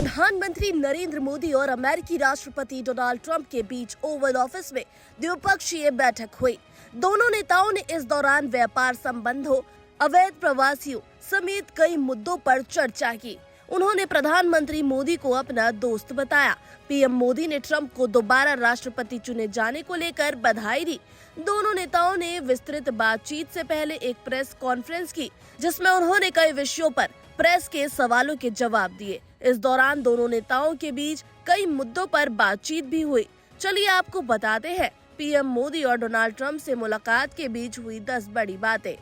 प्रधानमंत्री नरेंद्र मोदी और अमेरिकी राष्ट्रपति डोनाल्ड ट्रंप के बीच ओवल ऑफिस में द्विपक्षीय बैठक हुई। दोनों नेताओं ने इस दौरान व्यापार संबंधों, अवैध प्रवासियों समेत कई मुद्दों पर चर्चा की। उन्होंने प्रधानमंत्री मोदी को अपना दोस्त बताया। पीएम मोदी ने ट्रंप को दोबारा राष्ट्रपति चुने जाने को लेकर बधाई दी। दोनों नेताओं ने विस्तृत बातचीत से पहले एक प्रेस कॉन्फ्रेंस की, जिसमें उन्होंने कई विषयों पर प्रेस के सवालों के जवाब दिए। इस दौरान दोनों नेताओं के बीच कई मुद्दों पर बातचीत भी हुई। चलिए आपको बताते हैं पीएम मोदी और डोनाल्ड ट्रंप से मुलाकात के बीच हुई 10 बड़ी बातें।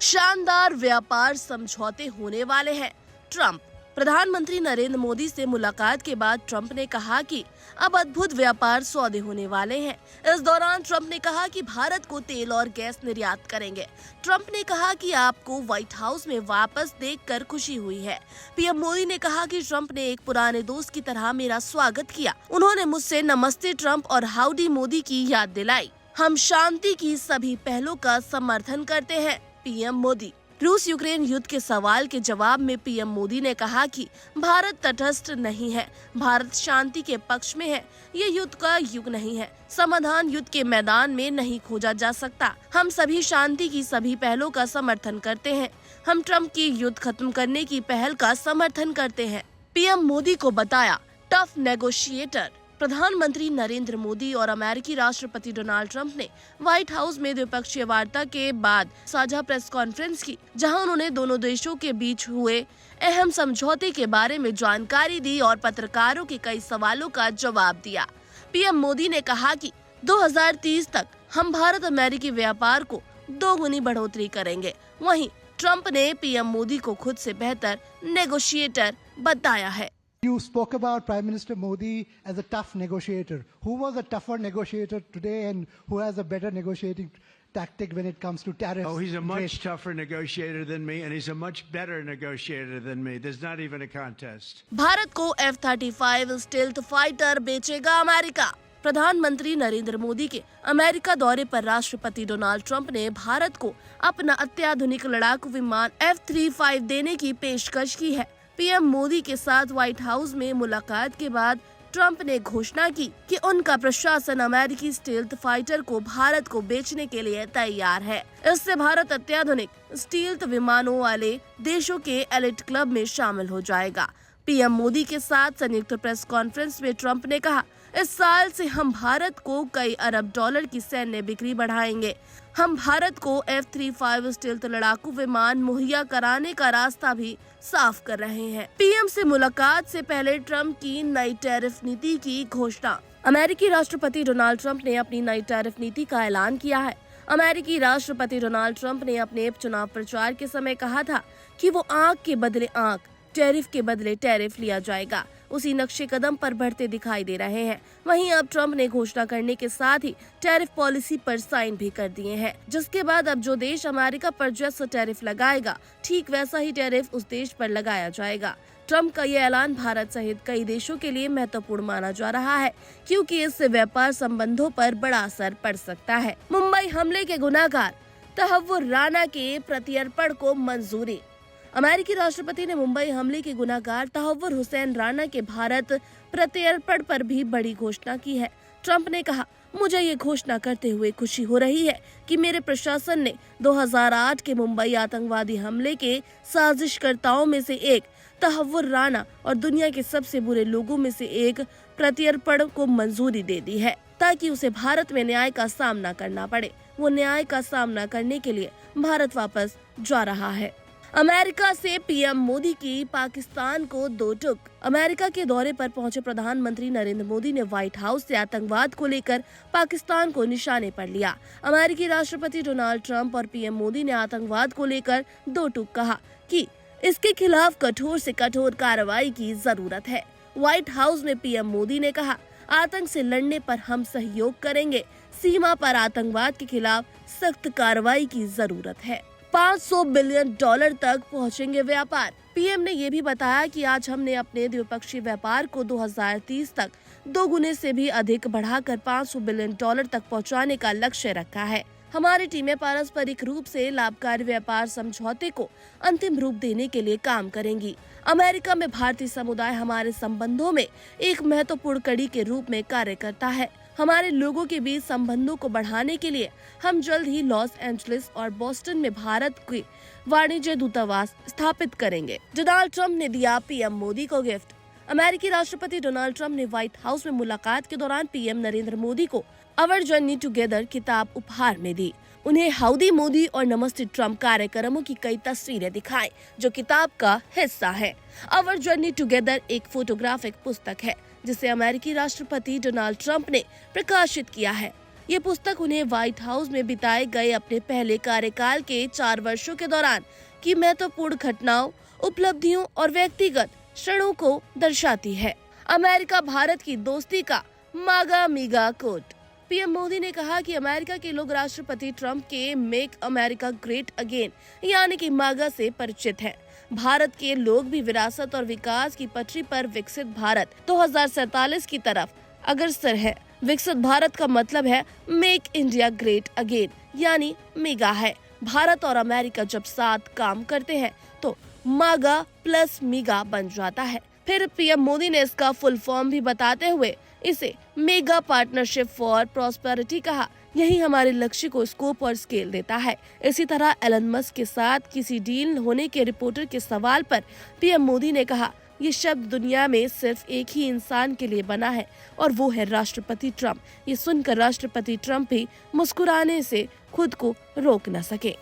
शानदार व्यापार समझौते होने वाले हैं। ट्रंप। प्रधानमंत्री नरेंद्र मोदी से मुलाकात के बाद ट्रंप ने कहा कि अब अद्भुत व्यापार सौदे होने वाले हैं। इस दौरान ट्रंप ने कहा कि भारत को तेल और गैस निर्यात करेंगे। ट्रंप ने कहा कि आपको व्हाइट हाउस में वापस देखकर खुशी हुई है। पीएम मोदी ने कहा कि ट्रंप ने एक पुराने दोस्त की तरह मेरा स्वागत किया। उन्होंने मुझसे नमस्ते ट्रंप और हाउडी मोदी की याद दिलाई। हम शांति की सभी पहलों का समर्थन करते हैं। पीएम मोदी। रूस यूक्रेन युद्ध के सवाल के जवाब में पीएम मोदी ने कहा कि भारत तटस्थ नहीं है, भारत शांति के पक्ष में है। ये युद्ध का युग नहीं है। समाधान युद्ध के मैदान में नहीं खोजा जा सकता। हम सभी शांति की सभी पहलों का समर्थन करते हैं। हम ट्रंप की युद्ध खत्म करने की पहल का समर्थन करते हैं। पीएम मोदी को बताया टफ नेगोशिएटर। प्रधानमंत्री नरेंद्र मोदी और अमेरिकी राष्ट्रपति डोनाल्ड ट्रंप ने व्हाइट हाउस में द्विपक्षीय वार्ता के बाद साझा प्रेस कॉन्फ्रेंस की, जहां उन्होंने दोनों देशों के बीच हुए अहम समझौते के बारे में जानकारी दी और पत्रकारों के कई सवालों का जवाब दिया। पीएम मोदी ने कहा कि 2030 तक हम भारत अमेरिकी व्यापार को 2 गुनी बढ़ोतरी करेंगे। वहीं ट्रंप ने पीएम मोदी को खुद से बेहतर नेगोशिएटर बताया है। You spoke about Prime Minister Modi as a tough negotiator. Who was a tougher negotiator today and who has a better negotiating tactic when it comes to tariffs? Oh, he's a much tougher negotiator than me and he's a much better negotiator than me. There's not even a contest. Bharat को F-35 stealth fighter बेचेगा America. प्रधानमंत्री नरेंद्र मोदी के America दौरे पर राष्ट्रपति Donald Trump ने भारत को अपना अत्याधुनिक लड़ाकू विमान F-35 देने की पेशकश की है। पीएम मोदी के साथ व्हाइट हाउस में मुलाकात के बाद ट्रंप ने घोषणा की कि उनका प्रशासन अमेरिकी स्टील्थ फाइटर को भारत को बेचने के लिए तैयार है। इससे भारत अत्याधुनिक स्टील्थ विमानों वाले देशों के एलिट क्लब में शामिल हो जाएगा। पीएम मोदी के साथ संयुक्त प्रेस कॉन्फ्रेंस में ट्रंप ने कहा, इस साल से हम भारत को कई अरब डॉलर की सैन्य बिक्री बढ़ाएंगे। हम भारत को F-35 स्टील्थ लड़ाकू विमान मुहैया कराने का रास्ता भी साफ कर रहे हैं। पीएम से मुलाकात से पहले ट्रंप की नई टैरिफ नीति की घोषणा। अमेरिकी राष्ट्रपति डोनाल्ड ट्रंप ने अपनी नई टैरिफ नीति का ऐलान किया है। अमेरिकी राष्ट्रपति डोनाल्ड ट्रंप ने अपने चुनाव प्रचार के समय कहा था कि वो आंख के बदले आंख, टैरिफ के बदले टैरिफ लिया जाएगा। उसी नक्शे कदम पर बढ़ते दिखाई दे रहे हैं। वहीं अब ट्रंप ने घोषणा करने के साथ ही टैरिफ पॉलिसी पर साइन भी कर दिए हैं, जिसके बाद अब जो देश अमेरिका पर जैसा टैरिफ लगाएगा, ठीक वैसा ही टैरिफ उस देश पर लगाया जाएगा। ट्रंप का ये ऐलान भारत सहित कई देशों के लिए महत्वपूर्ण माना जा रहा है, क्योंकि इससे व्यापार संबंधों पर बड़ा असर पड़ सकता है। मुंबई हमले के गुनाहगार तहव्वुर राना के प्रत्यर्पण को मंजूरी। अमेरिकी राष्ट्रपति ने मुंबई हमले के गुनाहगार तहव्वुर हुसैन राना के भारत प्रत्यर्पण पर भी बड़ी घोषणा की है। ट्रंप ने कहा, मुझे ये घोषणा करते हुए खुशी हो रही है कि मेरे प्रशासन ने 2008 के मुंबई आतंकवादी हमले के साजिशकर्ताओं में से एक तहव्वुर राना और दुनिया के सबसे बुरे लोगों में से एक प्रत्यर्पण को मंजूरी दे दी है, ताकि उसे भारत में न्याय का सामना करना पड़े। वो न्याय का सामना करने के लिए भारत वापस जा रहा है। अमेरिका से पीएम मोदी की पाकिस्तान को 2 टूक। अमेरिका के दौरे पर पहुंचे प्रधानमंत्री नरेंद्र मोदी ने व्हाइट हाउस से आतंकवाद को लेकर पाकिस्तान को निशाने पर लिया। अमेरिकी राष्ट्रपति डोनाल्ड ट्रंप और पीएम मोदी ने आतंकवाद को लेकर 2 टूक कहा कि इसके खिलाफ कठोर से कठोर कार्रवाई की जरूरत है। व्हाइट हाउस में पीएम मोदी ने कहा, आतंक से लड़ने पर हम सहयोग करेंगे। सीमा पर आतंकवाद के खिलाफ सख्त कार्रवाई की जरूरत है। $500 बिलियन तक पहुंचेंगे व्यापार। पीएम ने ये भी बताया कि आज हमने अपने द्विपक्षीय व्यापार को 2030 तक 2 गुने से भी अधिक बढ़ाकर $500 बिलियन तक पहुंचाने का लक्ष्य रखा है। हमारी टीमें पारस्परिक रूप से लाभकारी व्यापार समझौते को अंतिम रूप देने के लिए काम करेंगी। अमेरिका में भारतीय समुदाय हमारे संबंधों में एक महत्वपूर्ण कड़ी के रूप में कार्य करता है। हमारे लोगों के बीच संबंधों को बढ़ाने के लिए हम जल्द ही लॉस एंजलिस और बोस्टन में भारत के वाणिज्य दूतावास स्थापित करेंगे। डोनाल्ड ट्रंप ने दिया पीएम मोदी को गिफ्ट। अमेरिकी राष्ट्रपति डोनाल्ड ट्रंप ने व्हाइट हाउस में मुलाकात के दौरान पीएम नरेंद्र मोदी को आवर जर्नी टुगेदर किताब उपहार में दी। उन्हें हाउडी मोदी और नमस्ते ट्रंप कार्यक्रमों की कई तस्वीरें दिखाई जो किताब का हिस्सा है। आवर जर्नी टुगेदर एक फोटोग्राफिक पुस्तक है जिसे अमेरिकी राष्ट्रपति डोनाल्ड ट्रंप ने प्रकाशित किया है। ये पुस्तक उन्हें व्हाइट हाउस में बिताए गए अपने पहले कार्यकाल के 4 वर्षों के दौरान की महत्वपूर्ण घटनाओं, उपलब्धियों और व्यक्तिगत क्षणों को दर्शाती है। अमेरिका भारत की दोस्ती का मागा मीगा कोट। पीएम मोदी ने कहा कि अमेरिका के लोग राष्ट्रपति ट्रंप के मेक अमेरिका ग्रेट अगेन यानी कि मागा से परिचित हैं। भारत के लोग भी विरासत और विकास की पटरी पर विकसित भारत 2047 की तरफ अग्रसर है। विकसित भारत का मतलब है मेक इंडिया ग्रेट अगेन यानी मेगा है। भारत और अमेरिका जब साथ काम करते हैं तो मागा प्लस मीगा बन जाता है। फिर पीएम मोदी ने इसका फुल फॉर्म भी बताते हुए इसे मेगा पार्टनरशिप फॉर प्रॉस्पेरिटी कहा। यही हमारे लक्ष्य को स्कोप और स्केल देता है। इसी तरह एलन मस्क के साथ किसी डील होने के रिपोर्टर के सवाल पर पीएम मोदी ने कहा, ये शब्द दुनिया में सिर्फ एक ही इंसान के लिए बना है और वो है राष्ट्रपति ट्रंप। ये सुनकर राष्ट्रपति ट्रंप भी मुस्कुराने से खुद को रोक न सके।